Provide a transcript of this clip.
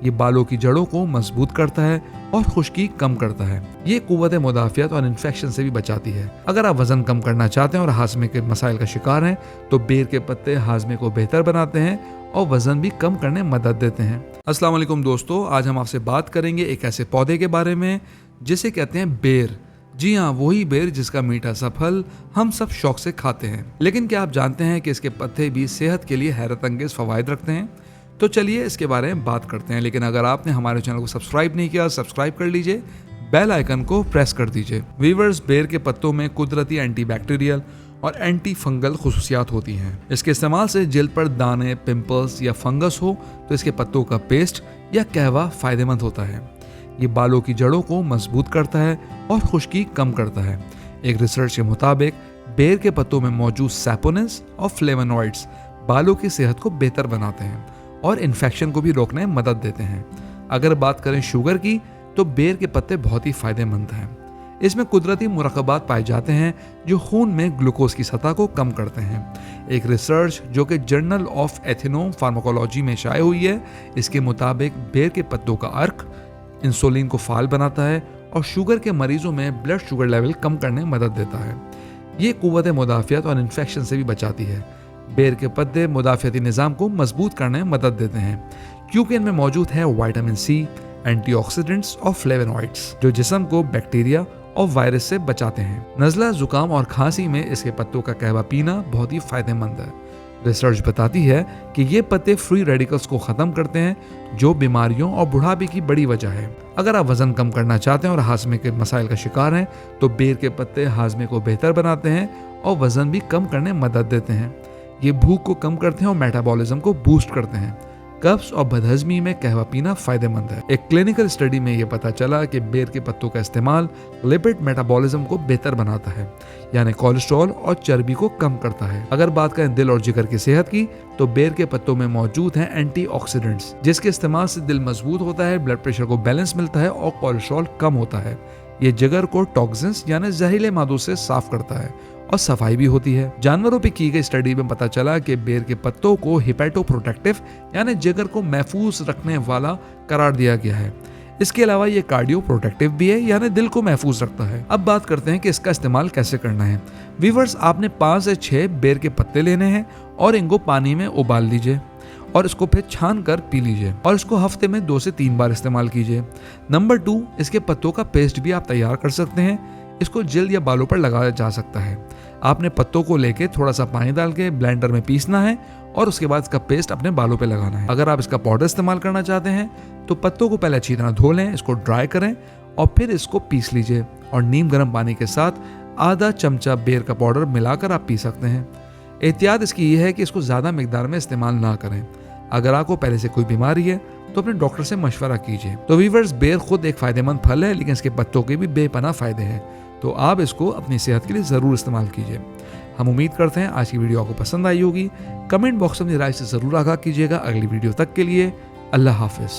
ये बालों की जड़ों को मजबूत करता है और खुश्की कम करता है। ये कुव्वत मुदाफियत और इन्फेक्शन से भी बचाती है। अगर आप वजन कम करना चाहते हैं और हाजमे के मसाइल का शिकार हैं तो बेर के पत्ते हाजमे को बेहतर बनाते हैं और वजन भी कम करने में मदद देते हैं। अस्सलाम वालेकुम दोस्तों, आज हम आपसे बात करेंगे एक ऐसे पौधे के बारे में जिसे कहते हैं बेर। जी हाँ, वही बेर जिसका मीठा सा फल हम सब शौक से खाते हैं। लेकिन क्या आप जानते हैं कि इसके पत्ते भी सेहत के लिए हैरत अंगेज फवायद रखते हैं? तो चलिए इसके बारे में बात करते हैं। लेकिन अगर आपने हमारे चैनल को सब्सक्राइब नहीं किया, सब्सक्राइब कर लीजिए, बेल आइकन को प्रेस कर दीजिए। वीवर्स, बेर के पत्तों में कुदरती एंटी बैक्टीरियल और एंटी फंगल खुसूसियात होती हैं। इसके इस्तेमाल से जल्द पर दाने, पिंपल्स या फंगस हो तो इसके पत्तों का पेस्ट या कहवा फायदेमंद होता है। ये बालों की जड़ों को मजबूत करता है और खुश्की कम करता है। एक रिसर्च के मुताबिक बेर के पत्तों में मौजूद सैपोनिन्स और फ्लेवोनॉइड्स बालों की सेहत को बेहतर बनाते हैं और इन्फेक्शन को भी रोकने में मदद देते हैं। अगर बात करें शुगर की तो बेर के पत्ते बहुत ही फायदेमंद हैं। इसमें कुदरती मुरक्कबात पाए जाते हैं जो खून में ग्लूकोज की सतह को कम करते हैं। एक रिसर्च जो कि जर्नल ऑफ एथेनो फार्माकोलॉजी में शाये हुई है, इसके मुताबिक बेर के पत्तों का अर्क इंसुलिन को फाल बनाता है और शुगर के मरीजों में ब्लड शुगर लेवल कम करने में मदद देता है। ये कुव्वत मुदाफियत और इन्फेक्शन से भी बचाती है। बेर के पत्ते मुदाफियती निज़ाम को मजबूत करने में मदद देते हैं क्योंकि इनमें मौजूद है विटामिन सी, एंटीऑक्सीडेंट्स और फ्लेवोनॉइड्स जो जिस्म को बैक्टीरिया और वायरस से बचाते हैं। नज़ला, जुकाम और खांसी में इसके पत्तों का कहवा पीना बहुत ही फायदेमंद है। रिसर्च बताती है कि ये पत्ते फ्री रेडिकल्स को ख़त्म करते हैं जो बीमारियों और बुढ़ापे की बड़ी वजह है। अगर आप वजन कम करना चाहते हैं और हाजमे के मसाइल का शिकार हैं तो बेर के पत्ते हाजमे को बेहतर बनाते हैं और वजन भी कम करने में मदद देते हैं। ये भूख को कम करते हैं और मेटाबॉलिज्म को बूस्ट करते हैं। कब्ज और बदहजमी में कहवा पीना फायदेमंद है। एक क्लिनिकल स्टडी में यह पता चला कि बेर के पत्तों का इस्तेमाल लिपिड मेटाबॉलिज्म को बेहतर बनाता है, यानी कोलेस्ट्रॉल और चर्बी को कम करता है। अगर बात करें दिल और जिगर की सेहत की तो बेर के पत्तों में मौजूद हैं एंटीऑक्सीडेंट्स जिसके इस्तेमाल से दिल मजबूत होता है, ब्लड प्रेशर को बैलेंस मिलता है और कोलेस्ट्रॉल कम होता है। ये जिगर को टॉक्सिन्स यानी जहरीले मादों से साफ करता है और सफाई भी होती है। जानवरों पे की गई स्टडी में पता चला कि बेर के पत्तों को हिपैटोप्रोटेक्टिव यानी जिगर को महफूज रखने वाला करार दिया गया है। इसके अलावा ये कार्डियो प्रोटेक्टिव भी है यानी दिल को महफूज रखता है। अब बात करते हैं कि इसका इस्तेमाल कैसे करना है। वीवर्स, आपने 5 से 6 बेर के पत्ते लेने हैं और इनको पानी में उबाल लीजिए और इसको फिर छान कर पी लीजिए और इसको हफ्ते में 2 से 3 बार इस्तेमाल कीजिए। नंबर 2, इसके पत्तों का पेस्ट भी आप तैयार कर सकते हैं। इसको जल्द या बालों पर लगाया जा सकता है। आपने पत्तों को लेके थोड़ा सा पानी डाल के ब्लेंडर में पीसना है और उसके बाद इसका पेस्ट अपने बालों पे लगाना है। अगर आप इसका पाउडर इस्तेमाल करना चाहते हैं तो पत्तों को पहले अच्छी तरह धो लें, इसको ड्राई करें और फिर इसको पीस लीजिए और नीम गर्म पानी के साथ आधा चमचा बेर का पाउडर मिलाकर आप पी सकते हैं। एहतियात इसकी ये है कि इसको ज़्यादा मिकदार में इस्तेमाल ना करें। अगर आपको पहले से कोई बीमारी है तो अपने डॉक्टर से मशवरा कीजिए। तो वीवर्स, बेर खुद एक फायदेमंद फल है लेकिन इसके पत्तों के भी बेपनाह फायदे हैं, तो आप इसको अपनी सेहत के लिए ज़रूर इस्तेमाल कीजिए। हम उम्मीद करते हैं आज की वीडियो आपको पसंद आई होगी। कमेंट बॉक्स में अपनी राय से ज़रूर आगाह कीजिएगा। अगली वीडियो तक के लिए अल्लाह हाफिज़।